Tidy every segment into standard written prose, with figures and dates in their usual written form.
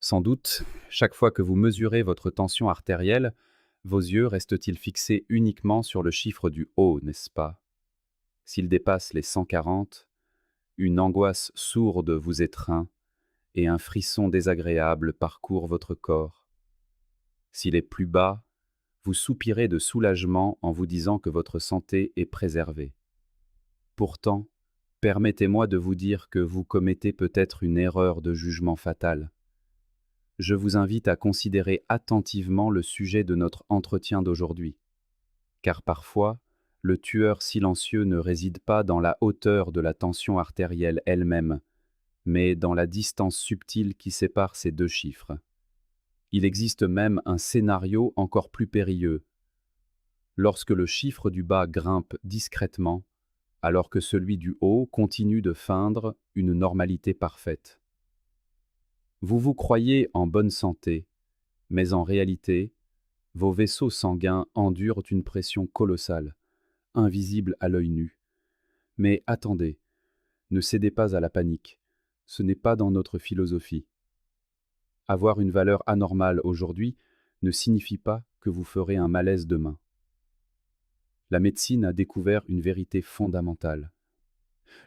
Sans doute, chaque fois que vous mesurez votre tension artérielle, vos yeux restent-ils fixés uniquement sur le chiffre du haut, n'est-ce pas? S'il dépasse les 140, une angoisse sourde vous étreint et un frisson désagréable parcourt votre corps. S'il est plus bas, vous soupirez de soulagement en vous disant que votre santé est préservée. Pourtant, permettez-moi de vous dire que vous commettez peut-être une erreur de jugement fatale. Je vous invite à considérer attentivement le sujet de notre entretien d'aujourd'hui, car parfois, le tueur silencieux ne réside pas dans la hauteur de la tension artérielle elle-même, mais dans la distance subtile qui sépare ces deux chiffres. Il existe même un scénario encore plus périlleux. Lorsque le chiffre du bas grimpe discrètement, alors que celui du haut continue de feindre une normalité parfaite. Vous vous croyez en bonne santé, mais en réalité, vos vaisseaux sanguins endurent une pression colossale, invisible à l'œil nu. Mais attendez, ne cédez pas à la panique, ce n'est pas dans notre philosophie. Avoir une valeur anormale aujourd'hui ne signifie pas que vous ferez un malaise demain. La médecine a découvert une vérité fondamentale.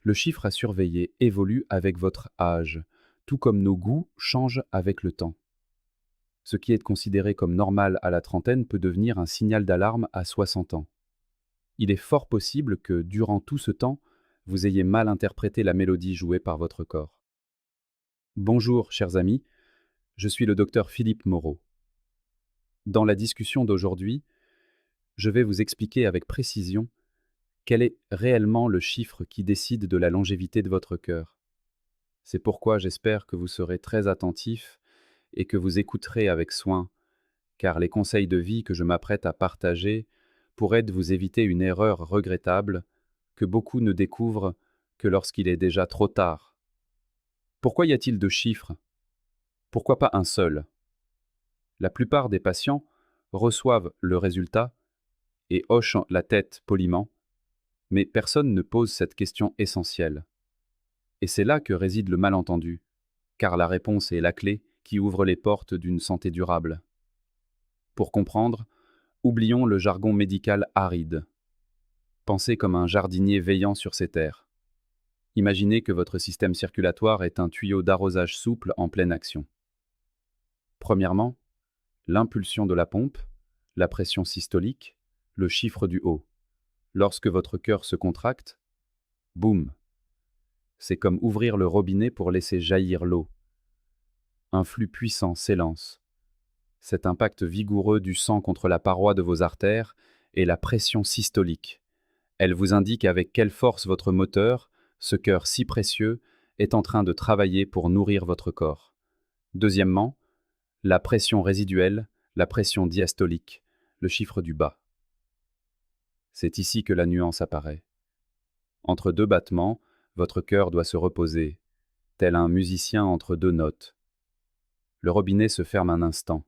Le chiffre à surveiller évolue avec votre âge, tout comme nos goûts changent avec le temps. Ce qui est considéré comme normal à la trentaine peut devenir un signal d'alarme à 60 ans. Il est fort possible que, durant tout ce temps, vous ayez mal interprété la mélodie jouée par votre corps. Bonjour, chers amis, je suis le docteur Philippe Moreau. Dans la discussion d'aujourd'hui, je vais vous expliquer avec précision quel est réellement le chiffre qui décide de la longévité de votre cœur. C'est pourquoi j'espère que vous serez très attentifs et que vous écouterez avec soin, car les conseils de vie que je m'apprête à partager pourraient vous éviter une erreur regrettable que beaucoup ne découvrent que lorsqu'il est déjà trop tard. Pourquoi y a-t-il deux chiffres? Pourquoi pas un seul? La plupart des patients reçoivent le résultat et hochent la tête poliment, mais personne ne pose cette question essentielle. Et c'est là que réside le malentendu, car la réponse est la clé qui ouvre les portes d'une santé durable. Pour comprendre, oublions le jargon médical aride. Pensez comme un jardinier veillant sur ses terres. Imaginez que votre système circulatoire est un tuyau d'arrosage souple en pleine action. Premièrement, l'impulsion de la pompe, la pression systolique, le chiffre du haut. Lorsque votre cœur se contracte, boum! C'est comme ouvrir le robinet pour laisser jaillir l'eau. Un flux puissant s'élance. Cet impact vigoureux du sang contre la paroi de vos artères est la pression systolique. Elle vous indique avec quelle force votre moteur, ce cœur si précieux, est en train de travailler pour nourrir votre corps. Deuxièmement, la pression résiduelle, la pression diastolique, le chiffre du bas. C'est ici que la nuance apparaît. Entre deux battements, votre cœur doit se reposer, tel un musicien entre deux notes. Le robinet se ferme un instant.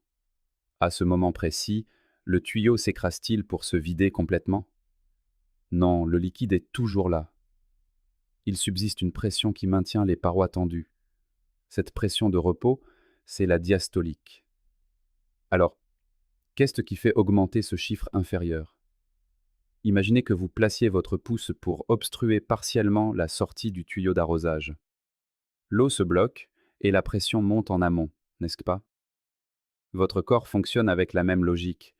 À ce moment précis, le tuyau s'écrase-t-il pour se vider complètement? Non, le liquide est toujours là. Il subsiste une pression qui maintient les parois tendues. Cette pression de repos, c'est la diastolique. Alors, qu'est-ce qui fait augmenter ce chiffre inférieur? Imaginez que vous placiez votre pouce pour obstruer partiellement la sortie du tuyau d'arrosage. L'eau se bloque et la pression monte en amont, n'est-ce pas? Votre corps fonctionne avec la même logique.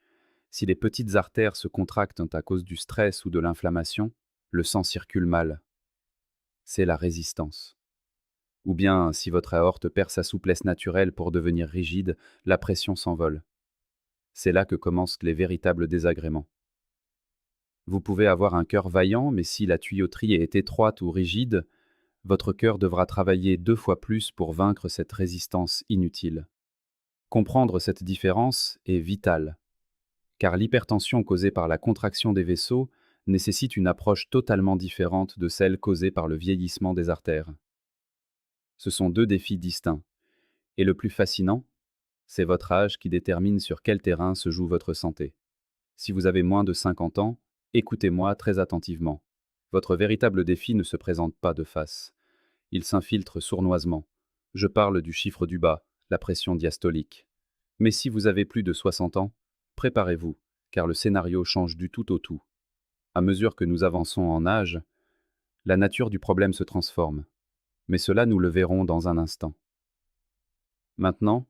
Si les petites artères se contractent à cause du stress ou de l'inflammation, le sang circule mal. C'est la résistance. Ou bien, si votre aorte perd sa souplesse naturelle pour devenir rigide, la pression s'envole. C'est là que commencent les véritables désagréments. Vous pouvez avoir un cœur vaillant, mais si la tuyauterie est étroite ou rigide, votre cœur devra travailler 2 fois plus pour vaincre cette résistance inutile. Comprendre cette différence est vital, car l'hypertension causée par la contraction des vaisseaux nécessite une approche totalement différente de celle causée par le vieillissement des artères. Ce sont deux défis distincts. Et le plus fascinant, c'est votre âge qui détermine sur quel terrain se joue votre santé. Si vous avez moins de 50 ans, écoutez-moi très attentivement. Votre véritable défi ne se présente pas de face. Il s'infiltre sournoisement. Je parle du chiffre du bas, la pression diastolique. Mais si vous avez plus de 60 ans, préparez-vous, car le scénario change du tout au tout. À mesure que nous avançons en âge, la nature du problème se transforme. Mais cela, nous le verrons dans un instant. Maintenant,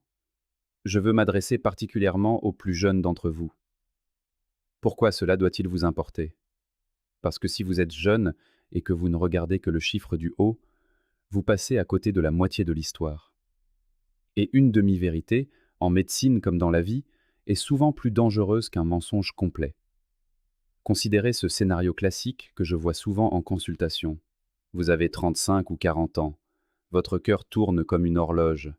je veux m'adresser particulièrement aux plus jeunes d'entre vous. Pourquoi cela doit-il vous importer? Parce que si vous êtes jeune et que vous ne regardez que le chiffre du haut, vous passez à côté de la moitié de l'histoire. Et une demi-vérité, en médecine comme dans la vie, est souvent plus dangereuse qu'un mensonge complet. Considérez ce scénario classique que je vois souvent en consultation. Vous avez 35 ou 40 ans. Votre cœur tourne comme une horloge.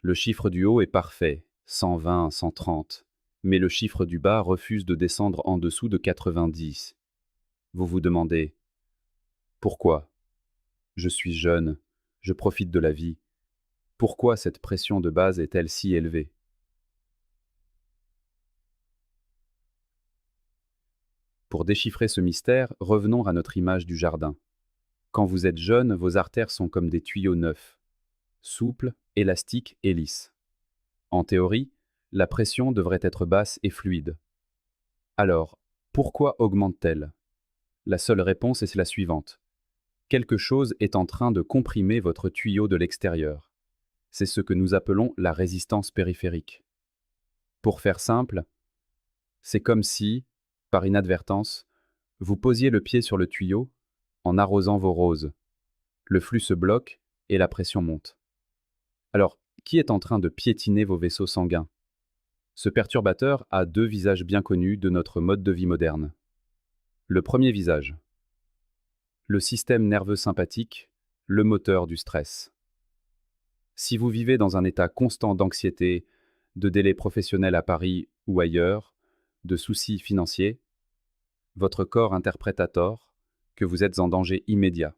Le chiffre du haut est parfait, 120, 130. Mais le chiffre du bas refuse de descendre en dessous de 90. Vous vous demandez: pourquoi? Je suis jeune, je profite de la vie. Pourquoi cette pression de base est-elle si élevée? Pour déchiffrer ce mystère, revenons à notre image du jardin. Quand vous êtes jeune, vos artères sont comme des tuyaux neufs, souples, élastiques et lisses. En théorie, la pression devrait être basse et fluide. Alors, pourquoi augmente-t-elle? La seule réponse est la suivante. Quelque chose est en train de comprimer votre tuyau de l'extérieur. C'est ce que nous appelons la résistance périphérique. Pour faire simple, c'est comme si, par inadvertance, vous posiez le pied sur le tuyau en arrosant vos roses. Le flux se bloque et la pression monte. Alors, qui est en train de piétiner vos vaisseaux sanguins? Ce perturbateur a deux visages bien connus de notre mode de vie moderne. Le premier visage, le système nerveux sympathique, le moteur du stress. Si vous vivez dans un état constant d'anxiété, de délais professionnels à Paris ou ailleurs, de soucis financiers, votre corps interprète à tort que vous êtes en danger immédiat.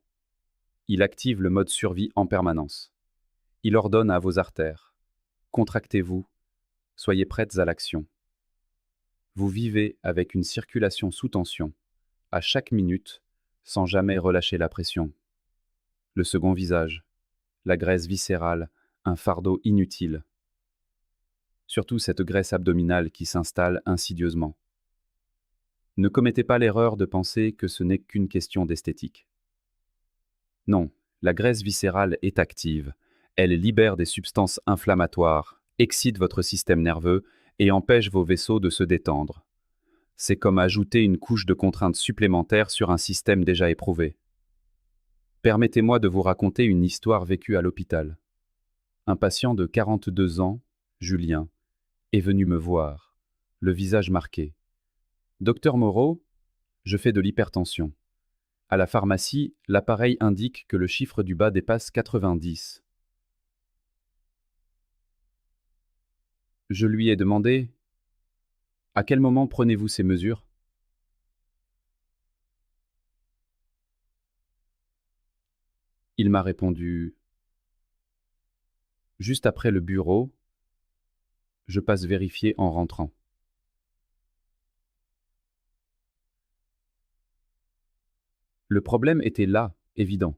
Il active le mode survie en permanence. Il ordonne à vos artères: contractez-vous, soyez prêtes à l'action. Vous vivez avec une circulation sous tension, à chaque minute, sans jamais relâcher la pression. Le second visage, la graisse viscérale, un fardeau inutile. Surtout cette graisse abdominale qui s'installe insidieusement. Ne commettez pas l'erreur de penser que ce n'est qu'une question d'esthétique. Non, la graisse viscérale est active. Elle libère des substances inflammatoires, excite votre système nerveux et empêche vos vaisseaux de se détendre. C'est comme ajouter une couche de contraintes supplémentaires sur un système déjà éprouvé. Permettez-moi de vous raconter une histoire vécue à l'hôpital. Un patient de 42 ans, Julien, est venu me voir, le visage marqué. Docteur Moreau, je fais de l'hypertension. À la pharmacie, l'appareil indique que le chiffre du bas dépasse 90. Je lui ai demandé: à quel moment prenez-vous ces mesures? Il m'a répondu: juste après le bureau, je passe vérifier en rentrant. Le problème était là, évident.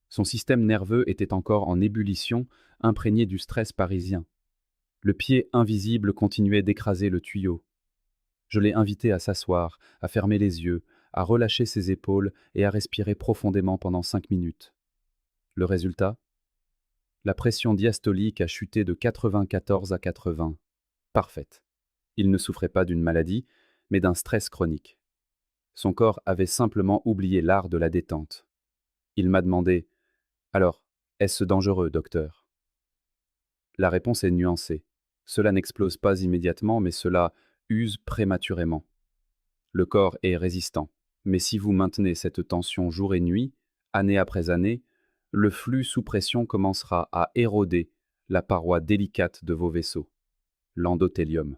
Son système nerveux était encore en ébullition, imprégné du stress parisien. Le pied invisible continuait d'écraser le tuyau. Je l'ai invité à s'asseoir, à fermer les yeux, à relâcher ses épaules et à respirer profondément pendant 5 minutes. Le résultat? La pression diastolique a chuté de 94 à 80. Parfaite. Il ne souffrait pas d'une maladie, mais d'un stress chronique. Son corps avait simplement oublié l'art de la détente. Il m'a demandé: alors, est-ce dangereux, docteur? La réponse est nuancée. Cela n'explose pas immédiatement, mais cela use prématurément. Le corps est résistant. Mais si vous maintenez cette tension jour et nuit, année après année, le flux sous pression commencera à éroder la paroi délicate de vos vaisseaux, l'endothélium.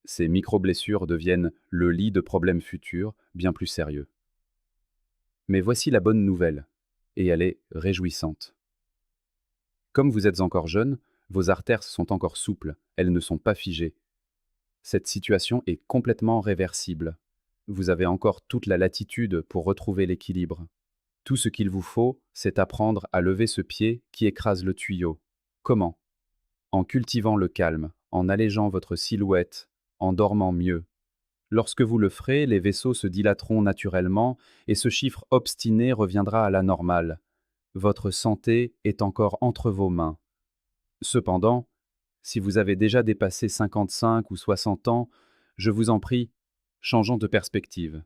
Ces micro-blessures deviennent le lit de problèmes futurs, bien plus sérieux. Mais voici la bonne nouvelle, et elle est réjouissante. Comme vous êtes encore jeune, vos artères sont encore souples, elles ne sont pas figées. Cette situation est complètement réversible. Vous avez encore toute la latitude pour retrouver l'équilibre. Tout ce qu'il vous faut, c'est apprendre à lever ce pied qui écrase le tuyau. Comment? en cultivant le calme, en allégeant votre silhouette, en dormant mieux. Lorsque vous le ferez, les vaisseaux se dilateront naturellement et ce chiffre obstiné reviendra à la normale. Votre santé est encore entre vos mains. Cependant, si vous avez déjà dépassé 55 ou 60 ans, je vous en prie, changeons de perspective.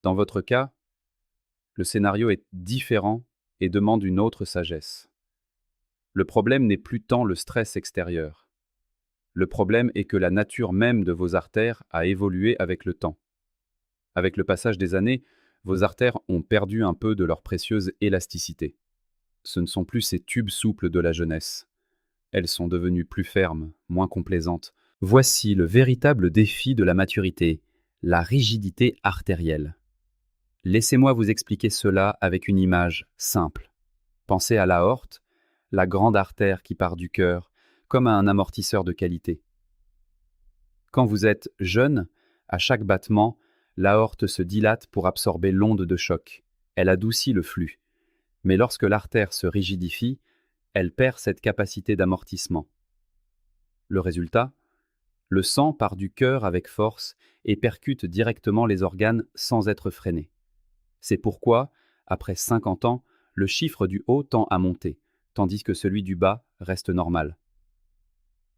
Dans votre cas, le scénario est différent et demande une autre sagesse. Le problème n'est plus tant le stress extérieur. Le problème est que la nature même de vos artères a évolué avec le temps. Avec le passage des années, vos artères ont perdu un peu de leur précieuse élasticité. Ce ne sont plus ces tubes souples de la jeunesse. Elles sont devenues plus fermes, moins complaisantes. Voici le véritable défi de la maturité, la rigidité artérielle. Laissez-moi vous expliquer cela avec une image simple. Pensez à l'aorte, la grande artère qui part du cœur, comme à un amortisseur de qualité. Quand vous êtes jeune, à chaque battement, l'aorte se dilate pour absorber l'onde de choc. Elle adoucit le flux. Mais lorsque l'artère se rigidifie, elle perd cette capacité d'amortissement. Le résultat? Le sang part du cœur avec force et percute directement les organes sans être freiné. C'est pourquoi, après 50 ans, le chiffre du haut tend à monter, tandis que celui du bas reste normal.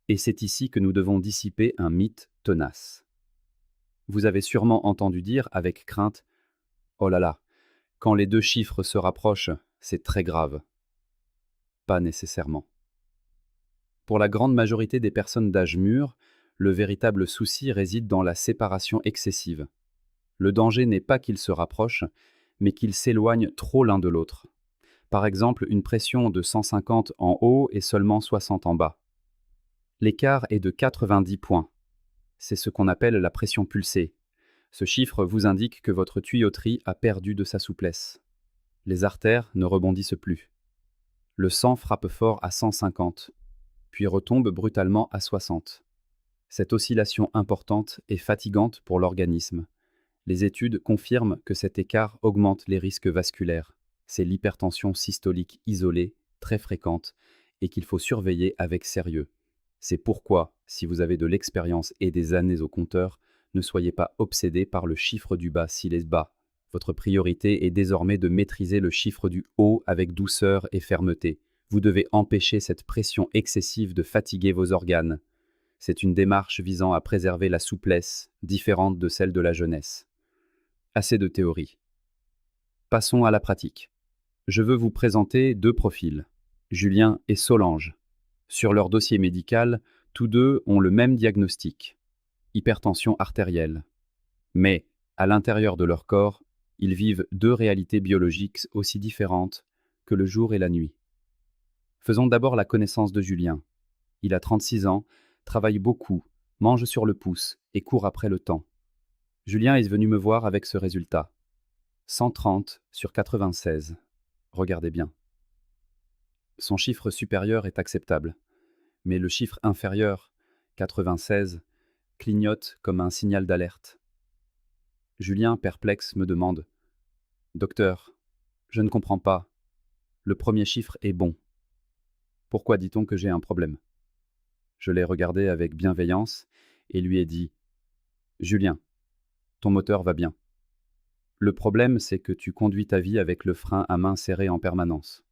Et c'est ici que nous devons dissiper un mythe tenace. Vous avez sûrement entendu dire avec crainte: oh là là, quand les deux chiffres se rapprochent, c'est très grave. Pas nécessairement. Pour la grande majorité des personnes d'âge mûr, le véritable souci réside dans la séparation excessive. Le danger n'est pas qu'ils se rapprochent, mais qu'ils s'éloignent trop l'un de l'autre. Par exemple, une pression de 150 en haut et seulement 60 en bas. L'écart est de 90 points. C'est ce qu'on appelle la pression pulsée. Ce chiffre vous indique que votre tuyauterie a perdu de sa souplesse. Les artères ne rebondissent plus. Le sang frappe fort à 150, puis retombe brutalement à 60. Cette oscillation importante est fatigante pour l'organisme. Les études confirment que cet écart augmente les risques vasculaires. C'est l'hypertension systolique isolée, très fréquente, et qu'il faut surveiller avec sérieux. C'est pourquoi, si vous avez de l'expérience et des années au compteur, ne soyez pas obsédé par le chiffre du bas s'il est bas. Votre priorité est désormais de maîtriser le chiffre du haut avec douceur et fermeté. Vous devez empêcher cette pression excessive de fatiguer vos organes. C'est une démarche visant à préserver la souplesse, différente de celle de la jeunesse. Assez de théorie. Passons à la pratique. Je veux vous présenter deux profils, Julien et Solange. Sur leur dossier médical, tous deux ont le même diagnostic, hypertension artérielle. Mais, à l'intérieur de leur corps, ils vivent deux réalités biologiques aussi différentes que le jour et la nuit. Faisons d'abord la connaissance de Julien. Il a 36 ans, travaille beaucoup, mange sur le pouce et court après le temps. Julien est venu me voir avec ce résultat. 130 sur 96. Regardez bien. Son chiffre supérieur est acceptable, mais le chiffre inférieur, 96, clignote comme un signal d'alerte. Julien, perplexe, me demande: docteur, je ne comprends pas. Le premier chiffre est bon. Pourquoi dit-on que j'ai un problème? Je l'ai regardé avec bienveillance et lui ai dit: Julien, ton moteur va bien. Le problème, c'est que tu conduis ta vie avec le frein à main serré en permanence.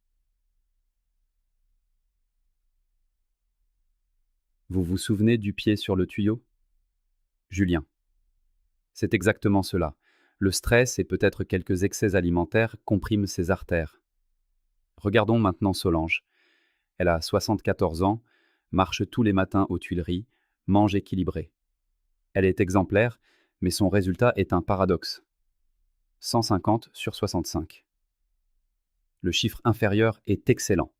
Vous vous souvenez du pied sur le tuyau? Julien. C'est exactement cela. Le stress et peut-être quelques excès alimentaires compriment ses artères. Regardons maintenant Solange. Elle a 74 ans, marche tous les matins aux Tuileries, mange équilibré. Elle est exemplaire, mais son résultat est un paradoxe. 150 sur 65. Le chiffre inférieur est excellent,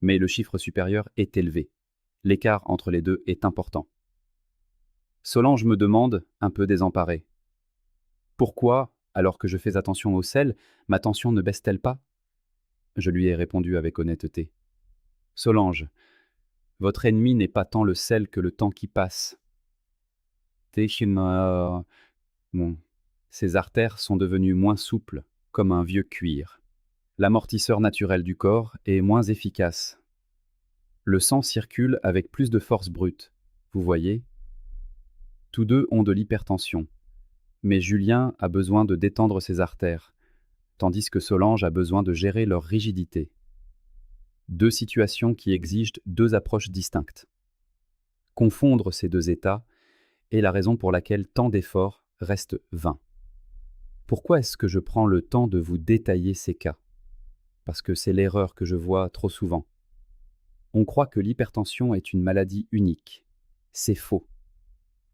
mais le chiffre supérieur est élevé. L'écart entre les deux est important. Solange me demande, un peu désemparée: pourquoi, alors que je fais attention au sel, ma tension ne baisse-t-elle pas? Je lui ai répondu avec honnêteté: Solange, votre ennemi n'est pas tant le sel que le temps qui passe. Bon. Ses artères sont devenues moins souples, comme un vieux cuir. L'amortisseur naturel du corps est moins efficace. Le sang circule avec plus de force brute. Vous voyez? Tous deux ont de l'hypertension. Mais Julien a besoin de détendre ses artères, tandis que Solange a besoin de gérer leur rigidité. Deux situations qui exigent deux approches distinctes. Confondre ces deux états est la raison pour laquelle tant d'efforts restent vains. Pourquoi est-ce que je prends le temps de vous détailler ces cas? Parce que c'est l'erreur que je vois trop souvent. On croit que l'hypertension est une maladie unique. C'est faux.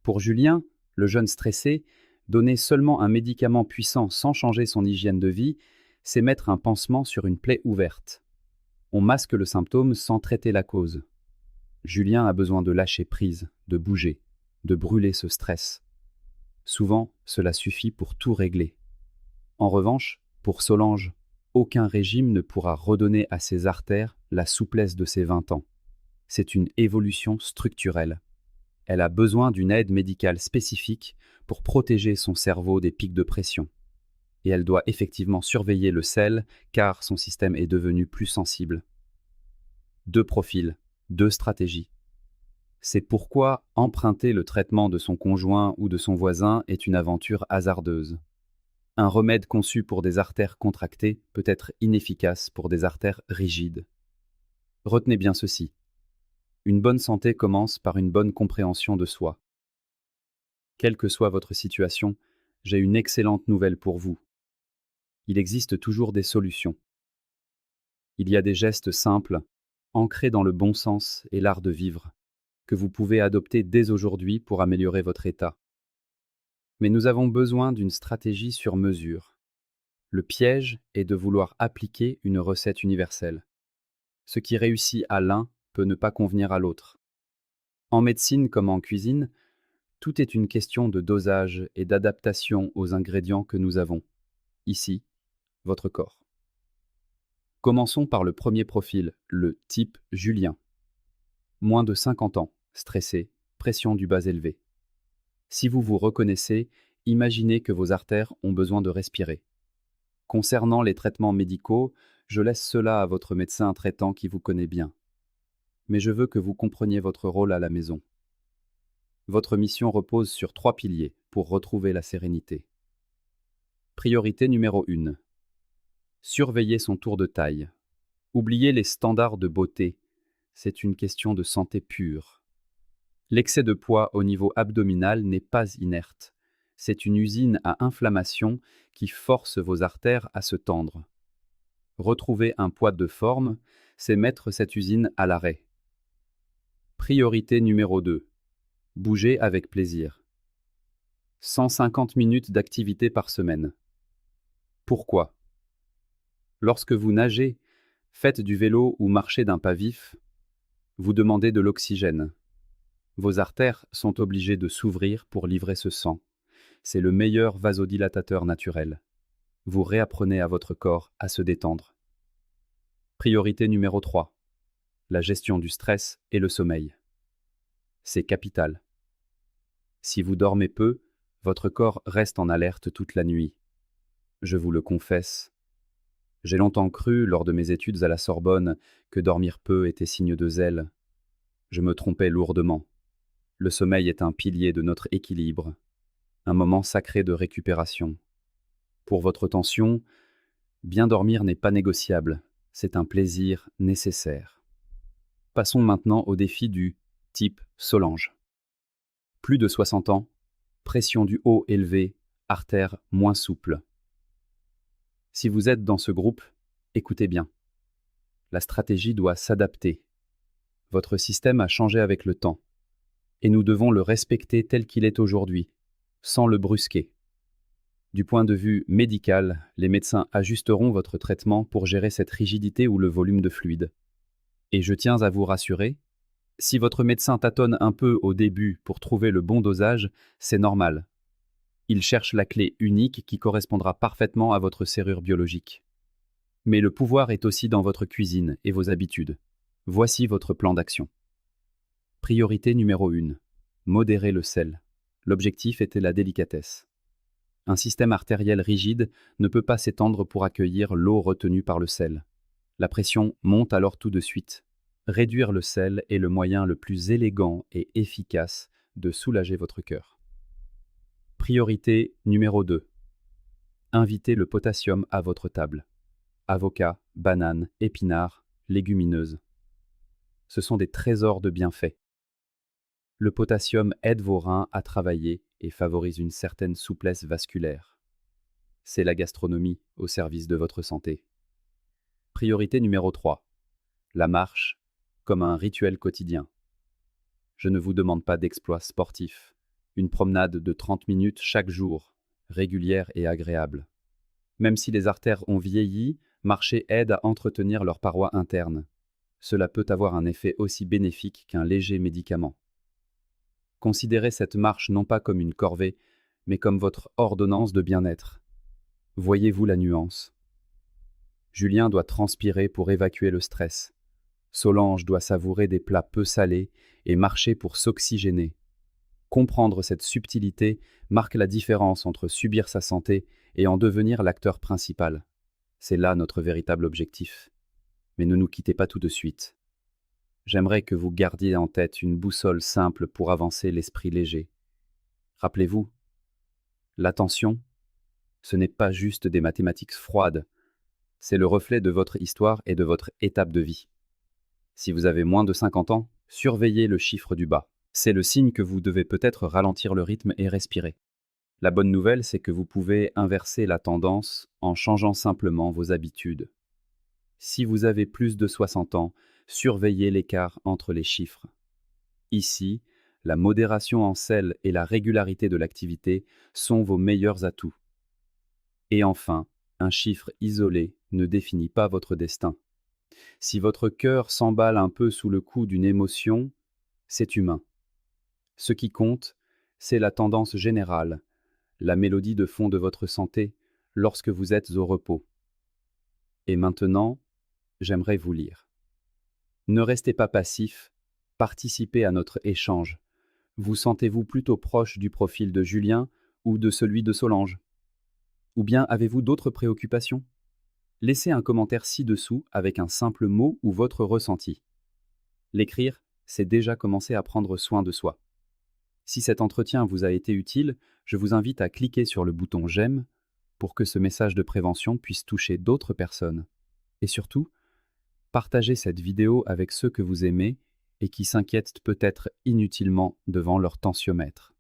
Pour Julien, le jeune stressé, donner seulement un médicament puissant sans changer son hygiène de vie, c'est mettre un pansement sur une plaie ouverte. On masque le symptôme sans traiter la cause. Julien a besoin de lâcher prise, de bouger, de brûler ce stress. Souvent, cela suffit pour tout régler. En revanche, pour Solange, aucun régime ne pourra redonner à ses artères la souplesse de ses 20 ans. C'est une évolution structurelle. Elle a besoin d'une aide médicale spécifique pour protéger son cerveau des pics de pression. Et elle doit effectivement surveiller le sel car son système est devenu plus sensible. Deux profils, deux stratégies. C'est pourquoi emprunter le traitement de son conjoint ou de son voisin est une aventure hasardeuse. Un remède conçu pour des artères contractées peut être inefficace pour des artères rigides. Retenez bien ceci. Une bonne santé commence par une bonne compréhension de soi. Quelle que soit votre situation, j'ai une excellente nouvelle pour vous. Il existe toujours des solutions. Il y a des gestes simples, ancrés dans le bon sens et l'art de vivre, que vous pouvez adopter dès aujourd'hui pour améliorer votre état. Mais nous avons besoin d'une stratégie sur mesure. Le piège est de vouloir appliquer une recette universelle. Ce qui réussit à l'un peut ne pas convenir à l'autre. En médecine comme en cuisine, tout est une question de dosage et d'adaptation aux ingrédients que nous avons. Ici, votre corps. Commençons par le premier profil, le type Julien. Moins de 50 ans, stressé, pression du bas élevée. Si vous vous reconnaissez, imaginez que vos artères ont besoin de respirer. Concernant les traitements médicaux, je laisse cela à votre médecin traitant qui vous connaît bien. Mais je veux que vous compreniez votre rôle à la maison. Votre mission repose sur 3 piliers pour retrouver la sérénité. Priorité numéro 1. Surveiller son tour de taille. Oubliez les standards de beauté. C'est une question de santé pure. L'excès de poids au niveau abdominal n'est pas inerte. C'est une usine à inflammation qui force vos artères à se tendre. Retrouver un poids de forme, c'est mettre cette usine à l'arrêt. Priorité numéro 2. Bouger avec plaisir. 150 minutes d'activité par semaine. Pourquoi? Lorsque vous nagez, faites du vélo ou marchez d'un pas vif, vous demandez de l'oxygène. Vos artères sont obligées de s'ouvrir pour livrer ce sang. C'est le meilleur vasodilatateur naturel. Vous réapprenez à votre corps à se détendre. Priorité numéro 3. La gestion du stress et le sommeil. C'est capital. Si vous dormez peu, votre corps reste en alerte toute la nuit. Je vous le confesse. J'ai longtemps cru, lors de mes études à la Sorbonne, que dormir peu était signe de zèle. Je me trompais lourdement. Le sommeil est un pilier de notre équilibre, un moment sacré de récupération. Pour votre tension, bien dormir n'est pas négociable, c'est un plaisir nécessaire. Passons maintenant au défi du type Solange. Plus de 60 ans, pression du haut élevée, artères moins souples. Si vous êtes dans ce groupe, écoutez bien. La stratégie doit s'adapter. Votre système a changé avec le temps, et nous devons le respecter tel qu'il est aujourd'hui, sans le brusquer. Du point de vue médical, les médecins ajusteront votre traitement pour gérer cette rigidité ou le volume de fluide. Et je tiens à vous rassurer, si votre médecin tâtonne un peu au début pour trouver le bon dosage, c'est normal. Il cherche la clé unique qui correspondra parfaitement à votre serrure biologique. Mais le pouvoir est aussi dans votre cuisine et vos habitudes. Voici votre plan d'action. Priorité numéro 1. Modérer le sel. L'objectif était la délicatesse. Un système artériel rigide ne peut pas s'étendre pour accueillir l'eau retenue par le sel. La pression monte alors tout de suite. Réduire le sel est le moyen le plus élégant et efficace de soulager votre cœur. Priorité numéro 2. Invitez le potassium à votre table. Avocats, bananes, épinards, légumineuses. Ce sont des trésors de bienfaits. Le potassium aide vos reins à travailler et favorise une certaine souplesse vasculaire. C'est la gastronomie au service de votre santé. Priorité numéro 3. La marche, comme un rituel quotidien. Je ne vous demande pas d'exploits sportifs. Une promenade de 30 minutes chaque jour, régulière et agréable. Même si les artères ont vieilli, marcher aide à entretenir leurs parois internes. Cela peut avoir un effet aussi bénéfique qu'un léger médicament. Considérez cette marche non pas comme une corvée, mais comme votre ordonnance de bien-être. Voyez-vous la nuance? Julien doit transpirer pour évacuer le stress. Solange doit savourer des plats peu salés et marcher pour s'oxygéner. Comprendre cette subtilité marque la différence entre subir sa santé et en devenir l'acteur principal. C'est là notre véritable objectif. Mais ne nous quittez pas tout de suite. J'aimerais que vous gardiez en tête une boussole simple pour avancer l'esprit léger. Rappelez-vous, l'attention, ce n'est pas juste des mathématiques froides, c'est le reflet de votre histoire et de votre étape de vie. Si vous avez moins de 50 ans, surveillez le chiffre du bas. C'est le signe que vous devez peut-être ralentir le rythme et respirer. La bonne nouvelle, c'est que vous pouvez inverser la tendance en changeant simplement vos habitudes. Si vous avez plus de 60 ans, surveillez l'écart entre les chiffres. Ici, la modération en sel et la régularité de l'activité sont vos meilleurs atouts. Et enfin, un chiffre isolé ne définit pas votre destin. Si votre cœur s'emballe un peu sous le coup d'une émotion, c'est humain. Ce qui compte, c'est la tendance générale, la mélodie de fond de votre santé lorsque vous êtes au repos. Et maintenant, j'aimerais vous lire. Ne restez pas passif, participez à notre échange. Vous sentez-vous plutôt proche du profil de Julien ou de celui de Solange? Ou bien avez-vous d'autres préoccupations? Laissez un commentaire ci-dessous avec un simple mot ou votre ressenti. L'écrire, c'est déjà commencer à prendre soin de soi. Si cet entretien vous a été utile, je vous invite à cliquer sur le bouton j'aime pour que ce message de prévention puisse toucher d'autres personnes. Et surtout, partagez cette vidéo avec ceux que vous aimez et qui s'inquiètent peut-être inutilement devant leur tensiomètre.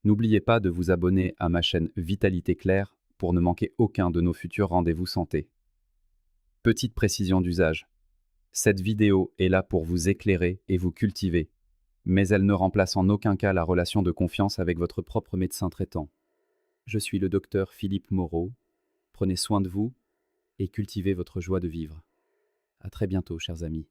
N'oubliez pas de vous abonner à ma chaîne Vitalité Claire pour ne manquer aucun de nos futurs rendez-vous santé. Petite précision d'usage. Cette vidéo est là pour vous éclairer et vous cultiver, mais elle ne remplace en aucun cas la relation de confiance avec votre propre médecin traitant. Je suis le docteur Philippe Moreau. Prenez soin de vous et cultivez votre joie de vivre. À très bientôt, chers amis.